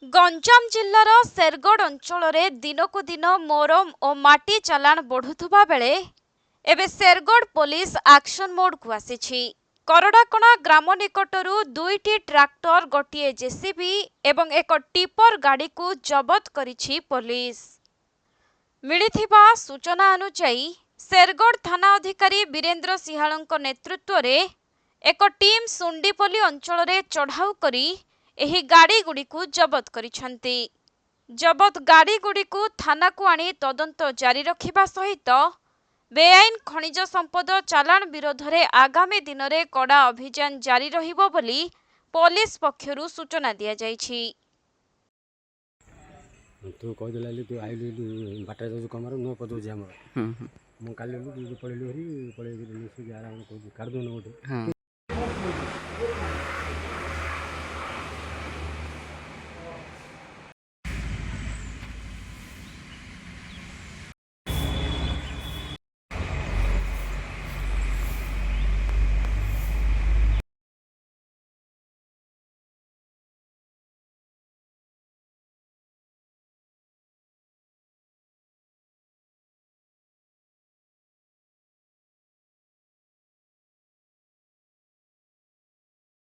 गंजाम जिल्लार शेरगढ़ अंचल दिनकु दिन मोरम और माटी चालाण बढ़ुवा बेले एबे शेरगढ़ पुलिस एक्शन मोड को आसीछि। करडाकणा ग्राम निकटरू दुईटी ट्रैक्टर गोटे जेसीबी एवं एक टिपर गाड़ी को जबत करिछि पुलिस। मिलिथिबा सूचना अनुसार शेरगढ़ थाना अधिकारी वीरेंद्र सिंहालଙ୍କ नेतृत्व एक टीम सुंडीपल्ली अंचल चढ़ाऊ करी एही गाड़ी गुड़ी को जबत करिछंती। जबत गाड़ी गुड़ी को थाना को आनी तदंत जारी रखिबा सहित बेआईन खनिज संपद चालाण विरोध में आगामी दिन में कड़ा अभियान जारी रहिबो बोली पुलिस पक्षरु सूचना दिया जायछि। तू कह दिला तू आइलु बाटा जो कमर नो पदो जे हमर मु काले पळेलु हरी पळे आराम को काढ दो न गोटे